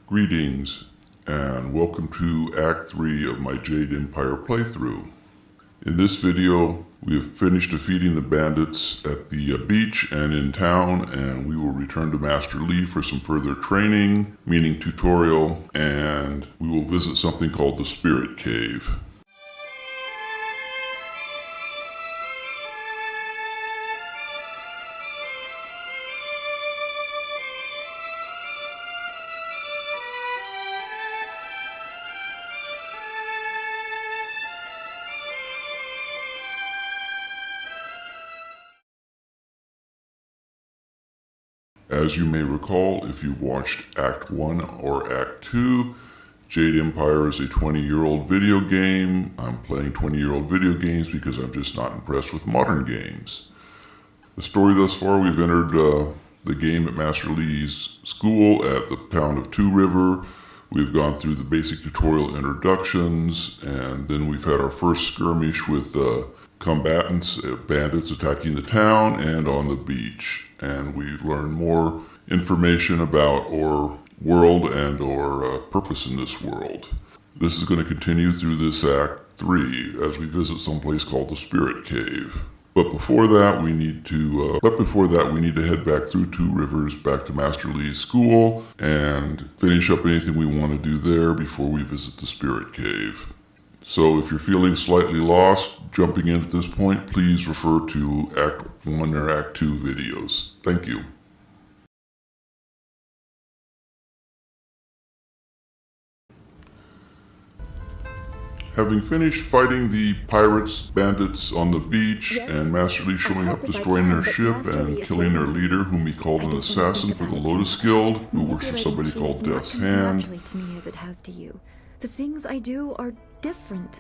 Greetings, and welcome to Act 3 of my Jade Empire playthrough. In this video, we have finished defeating the bandits at the beach and in town, and we will return to Master Li for some further training, meaning tutorial, and we will visit something called the Spirti Cave. As you may recall, if you've watched Act 1 or Act 2, Jade Empire is a 20-year-old video game. I'm playing 20-year-old video games because I'm just not impressed with modern games. The story thus far, we've entered the game at Master Li's school at the town of Two River. We've gone through the basic tutorial introductions, and then we've had our first skirmish with combatants, bandits attacking the town and on the beach. And we've learned more information about our world and our purpose in this world. This is going to continue through this Act 3 as we visit someplace called the Spirti Cave. But before that, we need to head back through Two Rivers, back to Master Li's school, and finish up anything we want to do there before we visit the Spirti Cave. So if you're feeling slightly lost jumping in at this point, please refer to Act 1 or Act 2 videos. Thank you. Having finished fighting the pirates, bandits on the beach, and Master Li showing up destroying their ship and killing their leader, whom he called an assassin for the Lotus Guild, who works for somebody called Death's Hand. To me as it has to you. The things I do are different.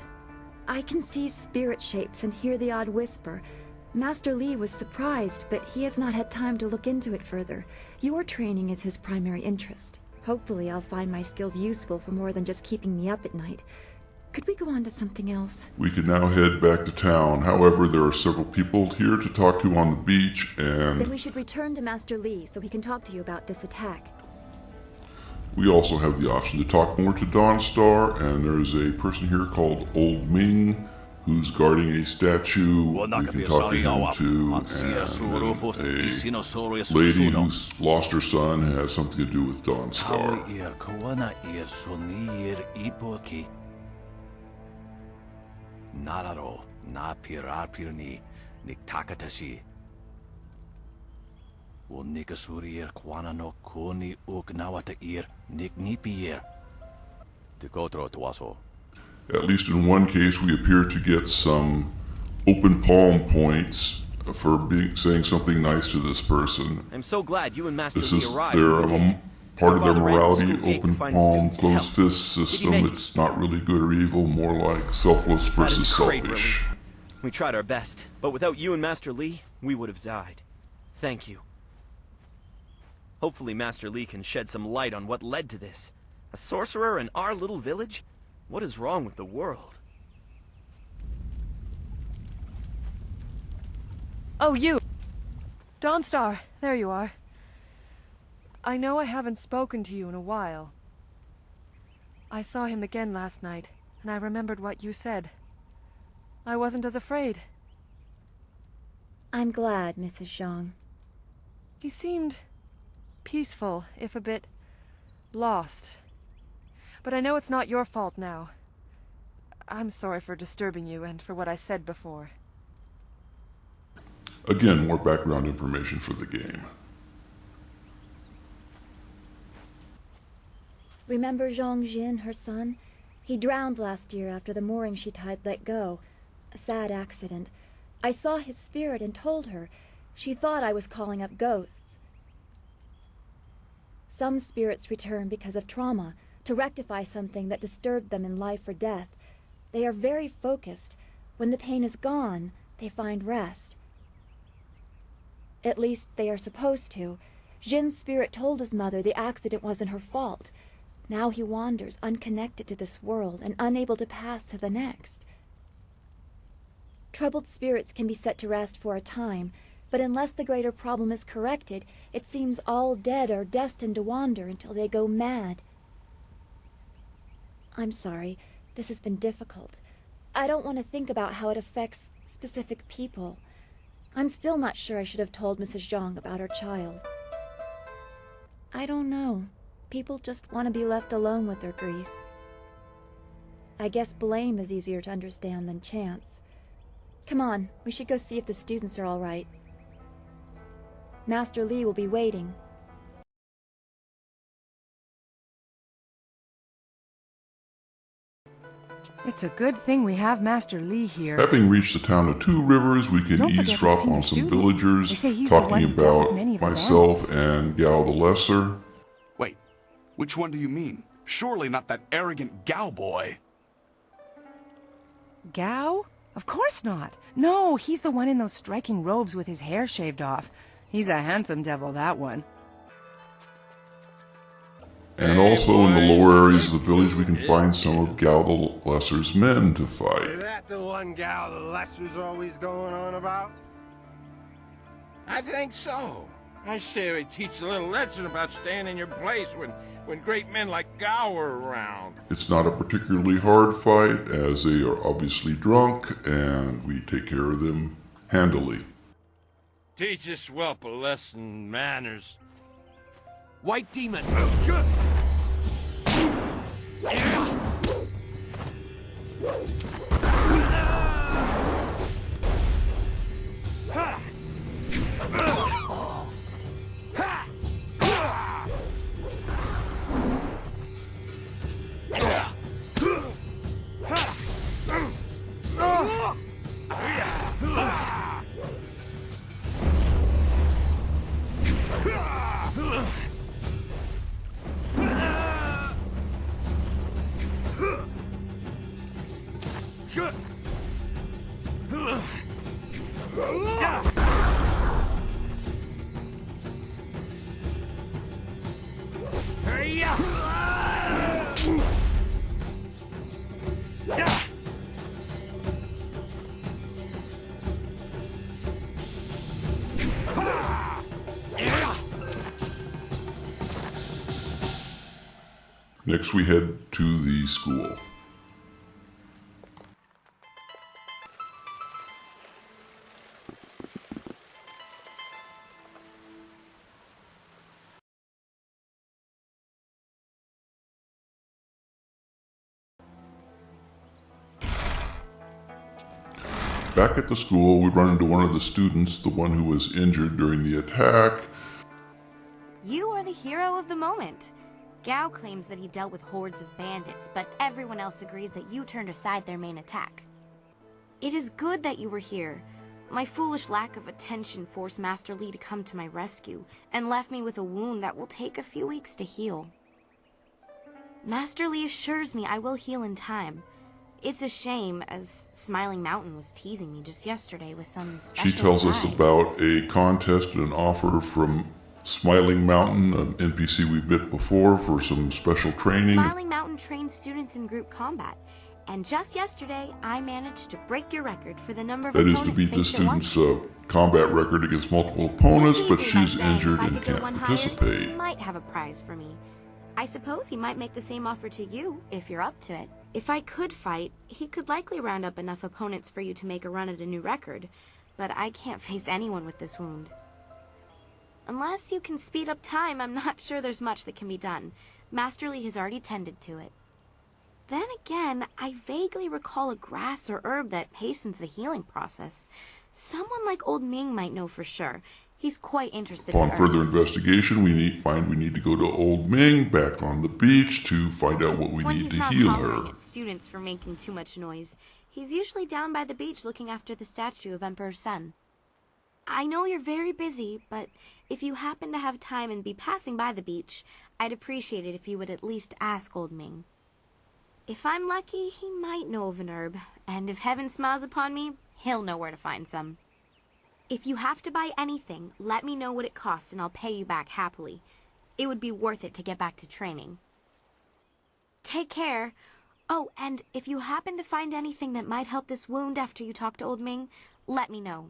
I can see spirit shapes and hear the odd whisper. Master Li was surprised, but he has not had time to look into it further. Your training is his primary interest. Hopefully I'll find my skills useful for more than just keeping me up at night. Could we go on to something else? We can now head back to town. However, there are several people here to talk to on the beach, and then we should return to Master Li so he can talk to you about this attack. we also have the option to talk more to Dawnstar, and there's a person here called Old Ming who's guarding a statue. We can talk to him too, and a lady who's lost her son has something to do with Dawnstar. Nararo na pirapirni niktakatashi. Unikasurier quanano kuni uknawata ir niknipier. Tikotro tuaso. At least in one case, we appear to get some open palm points for saying something nice to this person. I'm so glad you and Master This Li is arrived. part of their morality, open palm, closed fist system. It's not really good or evil, more like selfless versus selfish. We tried our best, but without you and Master Li, we would have died. Thank you. Hopefully Master Li can shed some light on what led to this. A sorcerer in our little village? What is wrong with the world? Oh, you! Dawnstar, there you are. I know I haven't spoken to you in a while. I saw him again last night, and I remembered what you said. I wasn't as afraid. I'm glad, Mrs. Zhang. He seemed peaceful, if a bit lost. But I know it's not your fault now. I'm sorry for disturbing you and for what I said before. Again, more background information for the game. Remember Zhang Jin, her son? He drowned last year after the mooring she tied let go. A sad accident. I saw his spirit and told her. She thought I was calling up ghosts. Some spirits return because of trauma, to rectify something that disturbed them in life or death. They are very focused. When the pain is gone, they find rest. At least they are supposed to. Jin's spirit told his mother the accident wasn't her fault. Now he wanders, unconnected to this world and unable to pass to the next. Troubled spirits can be set to rest for a time, but unless the greater problem is corrected, it seems all dead are destined to wander until they go mad. I'm sorry. This has been difficult. I don't want to think about how it affects specific people. I'm still not sure I should have told Mrs. Zhang about her child. I don't know. People just want to be left alone with their grief. I guess blame is easier to understand than chance. Come on, we should go see if the students are all right. Master Li will be waiting. It's a good thing we have Master Li here. Having reached the town of Two Rivers, we can Don't forget the eavesdrop senior on some student. villagers They say he's the one talking who dealt with about many of the myself bandits. and Gao the Lesser. Wait, which one do you mean? Surely not that arrogant Gao boy. Gao? Of course not. No, he's the one in those striking robes with his hair shaved off. He's a handsome devil, that one. And also in the lower areas of the village, we can find some of Gao the Lesser's men to Is fight. that the one Gao the Lesser's always going on about? I think so. I say we teach a little lesson about staying in your place when great men like Gao are around. It's not a particularly hard fight, as they are obviously drunk, and we take care of them handily. Teach this whelp a lesson in manners. White demon! Next, we head to the school. Back at the school, we run into one of the students, the one who was injured during the attack. You are the hero of the moment. Gao claims that he dealt with hordes of bandits, but everyone else agrees that you turned aside their main attack. It is good that you were here. My foolish lack of attention forced Master Li to come to my rescue, and left me with a wound that will take a few weeks to heal. Master Li assures me I will heal in time. It's a shame, as Smiling Mountain was teasing me just yesterday with some special She tells us prize. about a contest and an offer from Smiling Mountain, an NPC we met before, for some special training. Smiling Mountain trains students in group combat, and just yesterday I managed to break your record for the number of That is opponents to beat the faced at once. student's combat record against multiple opponents, but Teasing by she's saying injured if I and could go can't one higher, participate. he might have a prize for me. I suppose he might make the same offer to you if you're up to it. If I could fight, he could likely round up enough opponents for you to make a run at a new record, but I can't face anyone with this wound. Unless you can speed up time, I'm not sure there's much that can be done. Master Li has already tended to it. Then again, I vaguely recall a grass or herb that hastens the healing process. Someone like Old Ming might know for sure. He's quite interested in Upon further herbs. investigation, we need to go to Old Ming back on the beach to find out what we When need he's to not heal hollering her. at students for making too much noise, he's usually down by the beach looking after the statue of Emperor Sun. I know you're very busy, but if you happen to have time and be passing by the beach, I'd appreciate it if you would at least ask Old Ming. If I'm lucky, he might know of an herb, and if heaven smiles upon me, he'll know where to find some. If you have to buy anything, let me know what it costs and I'll pay you back happily. It would be worth it to get back to training. Take care. Oh, and if you happen to find anything that might help this wound after you talk to Old Ming, let me know.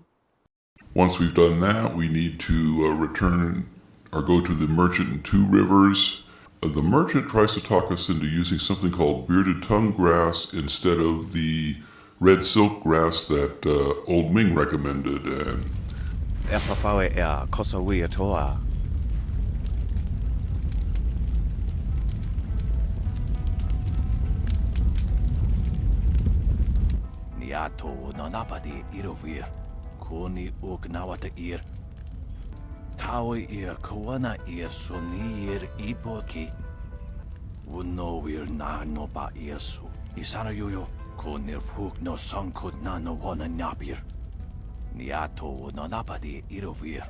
Once we've done that, we need to return or go to the merchant in Two Rivers. The merchant tries to talk us into using something called bearded tongue grass instead of the red silk grass that Old Ming recommended, and Niato nanapadi irovir, koni ugnawata ir. Taui ir kawana ir sunir iboki. Wuno wir na nopa irsu. Isana yuyo, konir fuk no sankud na no wana napir. Niato nanapadi irovir,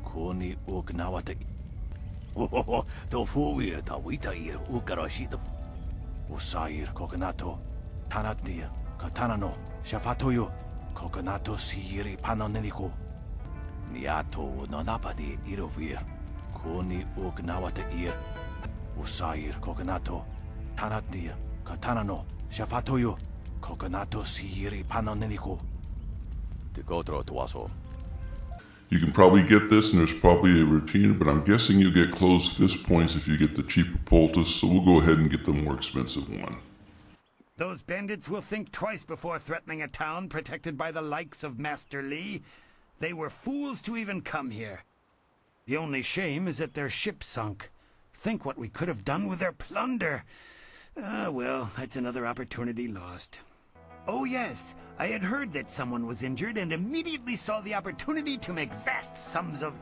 koni ugnawata. Oh, to fuir tawita ir ukarashita. Usair kokanato, tanatir, katanano. Shafatoyo, Coconato Siri Panonenico. Niato Nonapadi Irovir, Kuni Ugnawata Ir, Usair Coconato, Tanatir, Katanano, Shafatoyo, Coconato Siri Panonenico. Ticotro Tuaso. you can probably get this, and there's probably a routine, but I'm guessing you get closed fist points if you get the cheaper poultice, so we'll go ahead and get the more expensive one. Those bandits will think twice before threatening a town protected by the likes of Master Li. They were fools to even come here. The only shame is that their ship sunk. Think what we could have done with their plunder. Well, that's another opportunity lost. Oh yes, I had heard that someone was injured and immediately saw the opportunity to make vast sums of...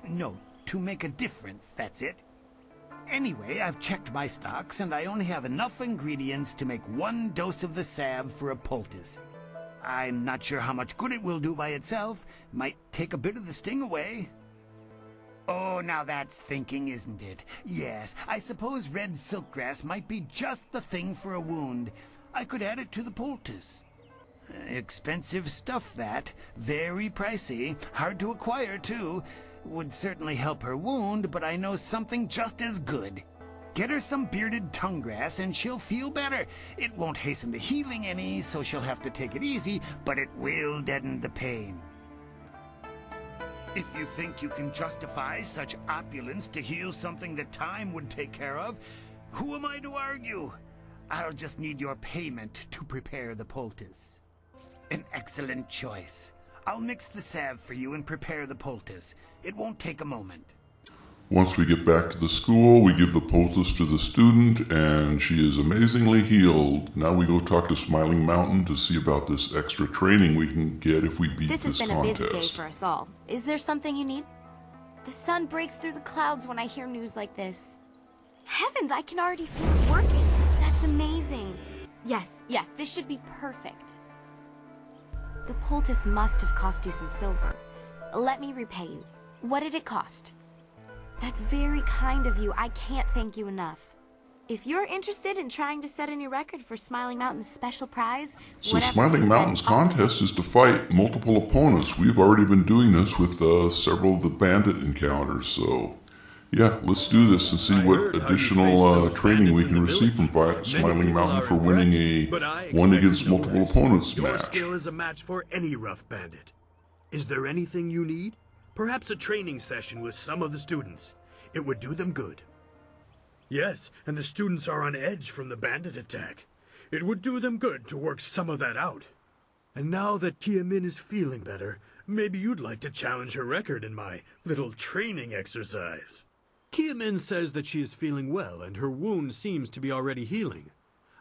No, to make a difference, that's it. Anyway, I've checked my stocks, and I only have enough ingredients to make 1 dose of the salve for a poultice. I'm not sure how much good it will do by itself. Might take a bit of the sting away. Oh, now that's thinking, isn't it? Yes, I suppose red silkgrass might be just the thing for a wound. I could add it to the poultice. Expensive stuff, that. Very pricey. Hard to acquire, too. Would certainly help her wound, but I know something just as good. Get her some bearded tongue grass and she'll feel better. It won't hasten the healing any, so she'll have to take it easy, but it will deaden the pain. If you think you can justify such opulence to heal something that time would take care of, who am I to argue? I'll just need your payment to prepare the poultice. An excellent choice. I'll mix the salve for you and prepare the poultice. It won't take a moment. Once we get back to the school, we give the poultice to the student, and she is amazingly healed. Now we go talk to Smiling Mountain to see about this extra training we can get if we beat this contest. This has been a busy day for us all. Is there something you need? The sun breaks through the clouds when I hear news like this. Heavens, I can already feel it working. That's amazing. Yes, this should be perfect. The poultice must have cost you some silver. Let me repay you. What did it cost? That's very kind of you. I can't thank you enough. If you're interested in trying to set a new record for Smiling Mountain's special prize... So Smiling Mountain's contest is to fight multiple opponents. We've already been doing this with several of the bandit encounters, so... Yeah, let's do this and see what additional training we can receive from Smiling Mountain for winning a one against multiple opponents match. Your skill is a match for any rough bandit. Is there anything you need? Perhaps a training session with some of the students. It would do them good. Yes, and the students are on edge from the bandit attack. It would do them good to work some of that out. And now that Kia Min is feeling better, maybe you'd like to challenge her record in my little training exercise. Kia Min says that she is feeling well and her wound seems to be already healing.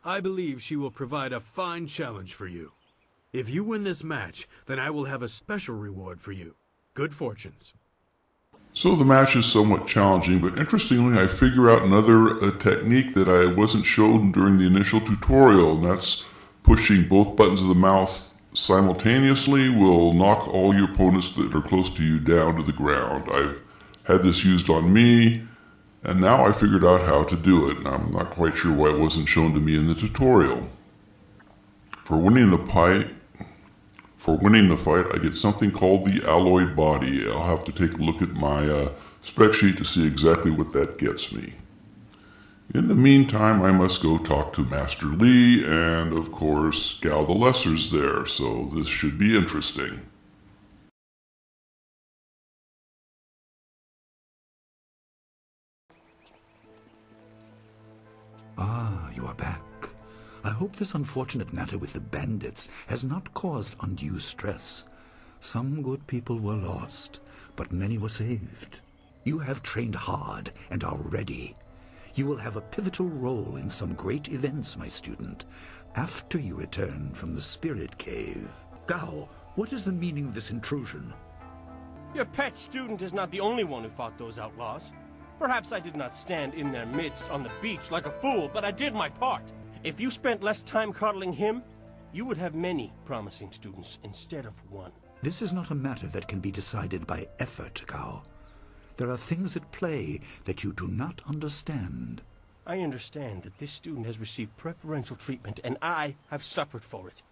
I believe she will provide a fine challenge for you. If you win this match, then I will have a special reward for you. Good fortunes. So the match is somewhat challenging, but interestingly I figure out another technique that I wasn't shown during the initial tutorial, and that's pushing both buttons of the mouth simultaneously will knock all your opponents that are close to you down to the ground. I've had this used on me, and now I figured out how to do it, and I'm not quite sure why it wasn't shown to me in the tutorial. For winning the fight, I get something called the alloyed body. I'll have to take a look at my spec sheet to see exactly what that gets me. In the meantime, I must go talk to Master Li, and of course, Gao the Lesser's there, so this should be interesting. Ah, you are back. I hope this unfortunate matter with the bandits has not caused undue stress. Some good people were lost, but many were saved. You have trained hard and are ready. You will have a pivotal role in some great events, my student, after you return from the Spirit Cave. Gao, what is the meaning of this intrusion? Your pet student is not the only one who fought those outlaws. Perhaps I did not stand in their midst on the beach like a fool, but I did my part. If you spent less time coddling him, you would have many promising students instead of one. This is not a matter that can be decided by effort, Gao. There are things at play that you do not understand. I understand that this student has received preferential treatment, and I have suffered for it.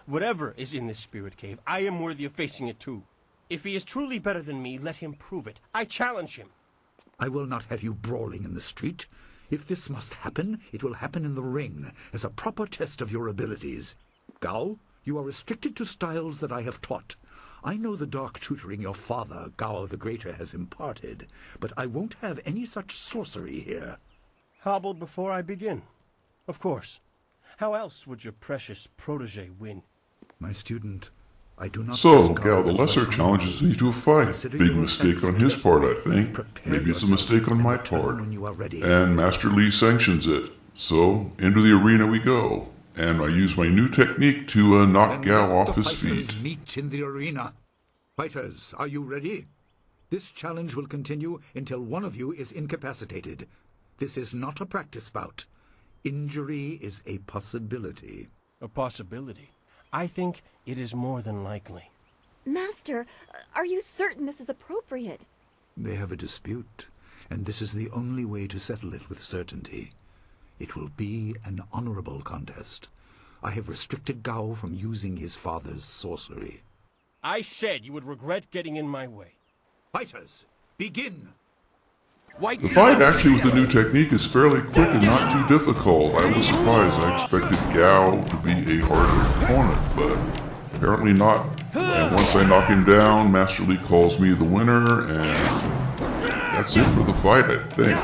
Whatever is in this Spirit Cave, I am worthy of facing it too. If he is truly better than me, let him prove it. I challenge him. I will not have you brawling in the street. If this must happen, it will happen in the ring, as a proper test of your abilities. Gao, you are restricted to styles that I have taught. I know the dark tutoring your father, Gao the Greater, has imparted, but I won't have any such sorcery here. Hobbled before I begin. Of course. How else would your precious protege win? My student, I do not... So, Gao the Lesser challenges me to a fight. Big mistake on his part, I think. Maybe it's a mistake on my part. And Master Li sanctions it. So, into the arena we go. And I use my new technique to knock Gao off his feet. Meet in the arena. Fighters, are you ready? This challenge will continue until one of you is incapacitated. This is not a practice bout. Injury is a possibility. A possibility? I think it is more than likely. Master, are you certain this is appropriate? They have a dispute, and this is the only way to settle it with certainty. It will be an honorable contest. I have restricted Gao from using his father's sorcery. I said you would regret getting in my way. Fighters, begin! The fight actually with the new technique is fairly quick and not too difficult. I was surprised. I expected Gao to be a harder opponent, but apparently not. And once I knock him down, Master Li calls me the winner, and that's it for the fight, I think.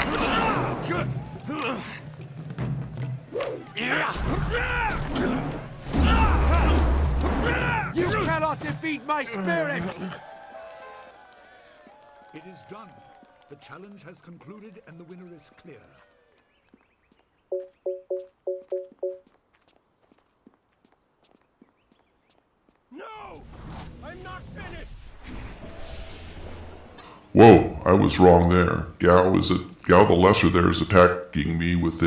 You cannot defeat my spirit! It is done. The challenge has concluded and the winner is clear. No! I'm not finished! Whoa, I was wrong there. Gao the Lesser there is attacking me with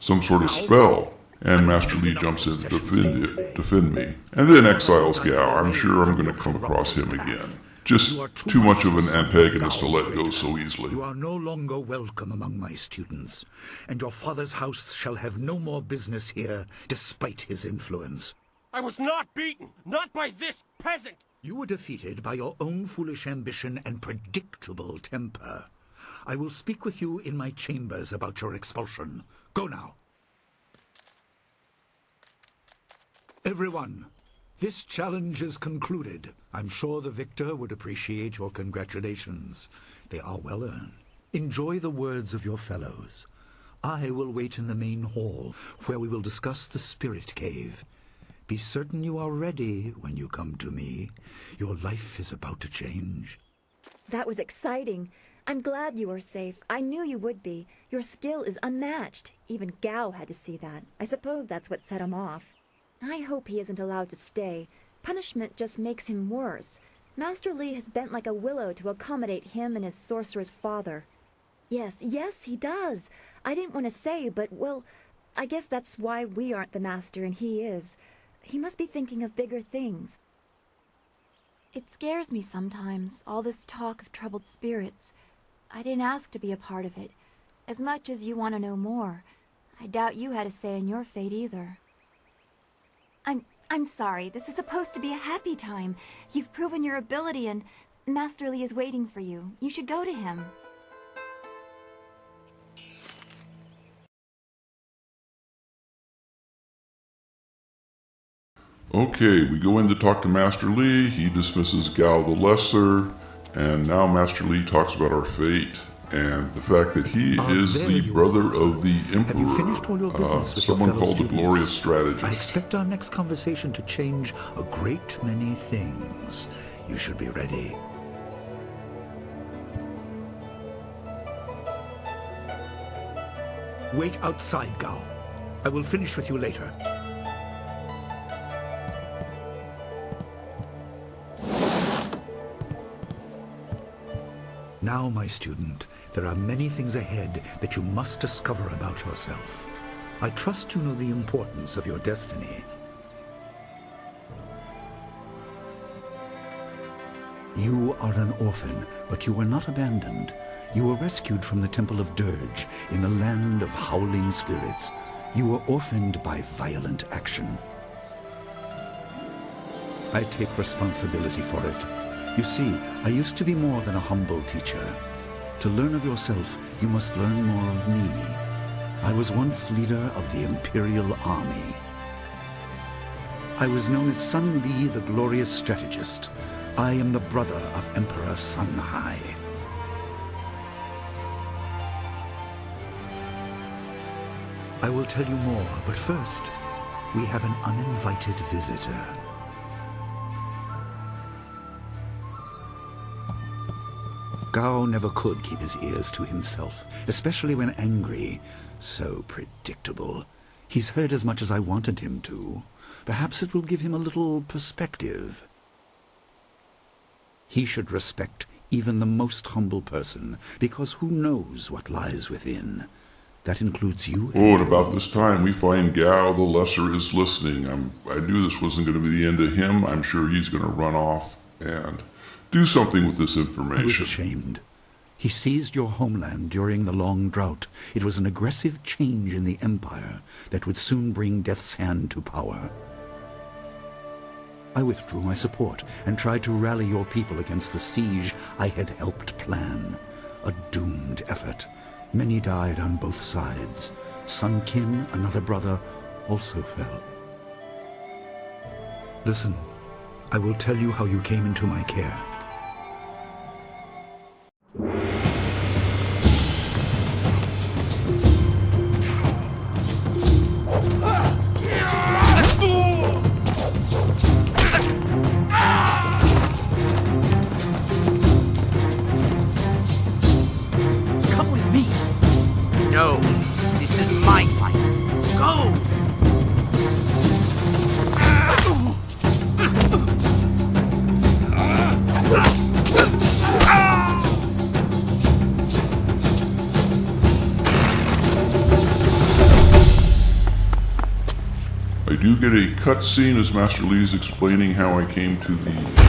some sort of spell. And Master Li jumps in to defend me. And then exiles Gao. I'm sure I'm going to come across him again. Just too much of an antagonist to let go so easily. You are no longer welcome among my students, and your father's house shall have no more business here, despite his influence. I was not beaten! Not by this peasant! You were defeated by your own foolish ambition and predictable temper. I will speak with you in my chambers about your expulsion. Go now. Everyone, this challenge is concluded. I'm sure the victor would appreciate your congratulations. They are well earned. Enjoy the words of your fellows. I will wait in the main hall, where we will discuss the Spirit Cave. Be certain you are ready when you come to me. Your life is about to change. That was exciting. I'm glad you were safe. I knew you would be. Your skill is unmatched. Even Gao had to see that. I suppose that's what set him off. I hope he isn't allowed to stay. Punishment just makes him worse. Master Li has bent like a willow to accommodate him and his sorcerer's father. Yes, he does. I didn't want to say, but, well, I guess that's why we aren't the master and he is. He must be thinking of bigger things. It scares me sometimes, all this talk of troubled spirits. I didn't ask to be a part of it. As much as you want to know more, I doubt you had a say in your fate either. I'm sorry. This is supposed to be a happy time. You've proven your ability and Master Li is waiting for you. You should go to him. Okay, we go in to talk to Master Li. He dismisses Gao the Lesser. And now Master Li talks about our fate. And the fact that he Ah, is there the you brother are. of the Emperor. Have you finished all your business with your someone fellow called the students? Glorious Strategist. I expect our next conversation to change a great many things. You should be ready. Wait outside, Gao. I will finish with you later. Now, my student, there are many things ahead that you must discover about yourself. I trust you know the importance of your destiny. You are an orphan, but you were not abandoned. You were rescued from the Temple of Dirge in the land of howling spirits. You were orphaned by violent action. I take responsibility for it. You see, I used to be more than a humble teacher. To learn of yourself, you must learn more of me. I was once leader of the Imperial Army. I was known as Sun Li, the Glorious Strategist. I am the brother of Emperor Sun Hai. I will tell you more, but first, we have an uninvited visitor. Gao never could keep his ears to himself, especially when angry. So predictable. He's heard as much as I wanted him to. Perhaps it will give him a little perspective. He should respect even the most humble person, because who knows what lies within. That includes you. Oh, and about this time, we find Gao the Lesser is listening. I knew this wasn't going to be the end of him. I'm sure he's going to run off and do something with this information. I was ashamed. He seized your homeland during the long drought. It was an aggressive change in the Empire that would soon bring Death's Hand to power. I withdrew my support and tried to rally your people against the siege I had helped plan. A doomed effort. Many died on both sides. Sun Qin, another brother, also fell. Listen, I will tell you how you came into my care. Come with me. No, this is my fight. Go! I do get a cutscene as Master Li's explaining how I came to the...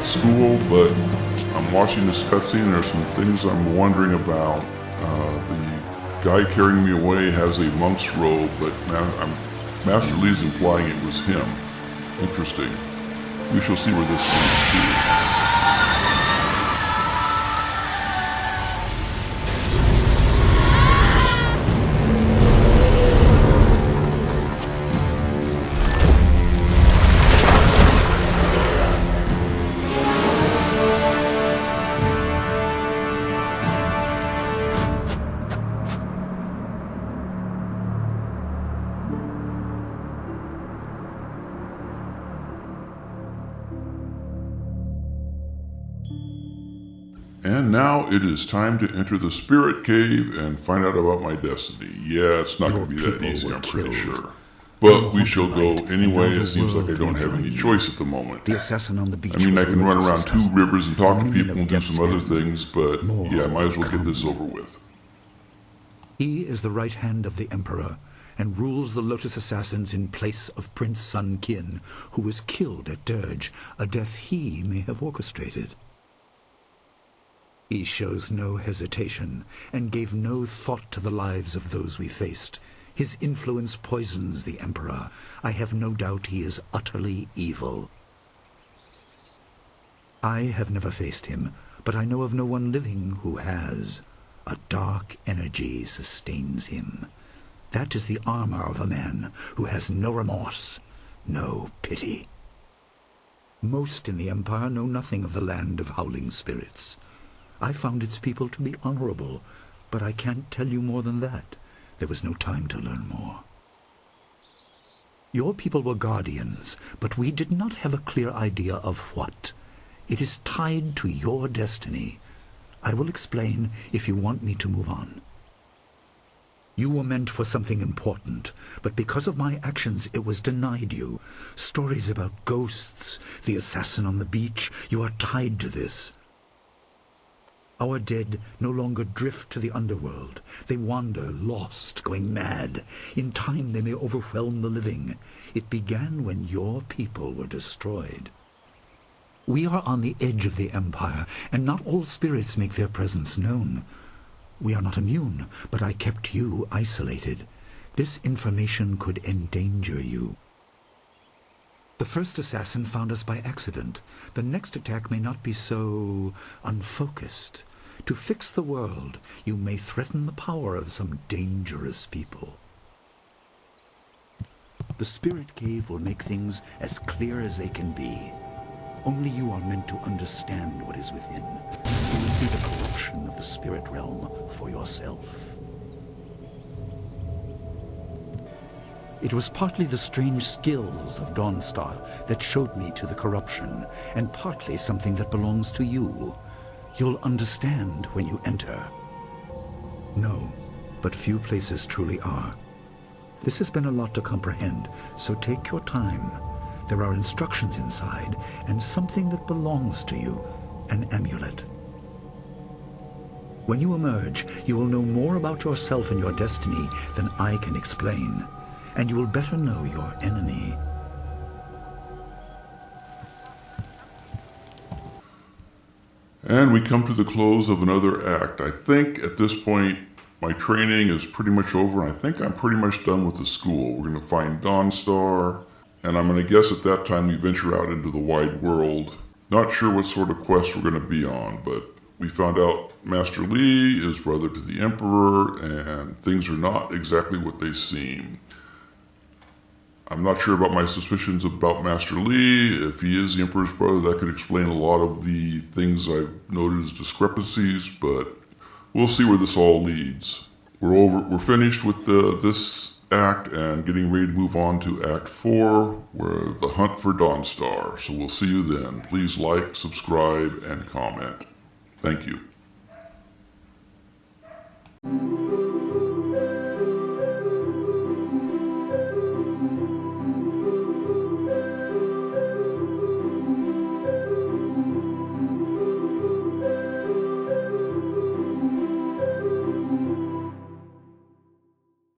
school, but I'm watching this cutscene. There's some things I'm wondering about. The guy carrying me away has a monk's robe, but Master Li's implying it was him. Interesting. We shall see where this leads to. And now it is time to enter the Spirit Cave and find out about my destiny. Yeah, it's not going to be that easy, I'm pretty sure. But we shall go anyway. It seems like I don't have any choice at the moment. The assassin on the beach. I mean, I can run around two assassin. rivers and talk to Many people and do some other things, but yeah, might as well get this over with. He is the right hand of the Emperor and rules the Lotus Assassins in place of Prince Sun Qin, who was killed at Dirge, a death he may have orchestrated. He shows no hesitation and gave no thought to the lives of those we faced. His influence poisons the Emperor. I have no doubt he is utterly evil. I have never faced him, but I know of no one living who has. A dark energy sustains him. That is the armor of a man who has no remorse, no pity. Most in the Empire know nothing of the land of howling spirits. I found its people to be honorable, but I can't tell you more than that. There was no time to learn more. Your people were guardians, but we did not have a clear idea of what. It is tied to your destiny. I will explain if you want me to move on. You were meant for something important, but because of my actions it was denied you. Stories about ghosts, the assassin on the beach, you are tied to this. Our dead no longer drift to the underworld. They wander, lost, going mad. In time they may overwhelm the living. It began when your people were destroyed. We are on the edge of the Empire, and not all spirits make their presence known. We are not immune, but I kept you isolated. This information could endanger you. The first assassin found us by accident. The next attack may not be so unfocused. To fix the world, you may threaten the power of some dangerous people. The Spirit Cave will make things as clear as they can be. Only you are meant to understand what is within. You will see the corruption of the spirit realm for yourself. It was partly the strange skills of Dawnstar that showed me to the corruption, and partly something that belongs to you. You'll understand when you enter. No, but few places truly are. This has been a lot to comprehend, so take your time. There are instructions inside, and something that belongs to you, an amulet. When you emerge, you will know more about yourself and your destiny than I can explain, and you will better know your enemy. And we come to the close of another act. I think at this point, my training is pretty much over, and I think I'm pretty much done with the school. We're going to find Dawnstar, and I'm going to guess at that time we venture out into the wide world. Not sure what sort of quest we're going to be on, but we found out Master Li is brother to the Emperor, and things are not exactly what they seem. I'm not sure about my suspicions about Master Li. If he is the Emperor's brother, that could explain a lot of the things I've noted as discrepancies, but we'll see where this all leads. We're finished with this act and getting ready to move on to Act 4, where the hunt for Dawnstar. So we'll see you then. Please like, subscribe, and comment. Thank you.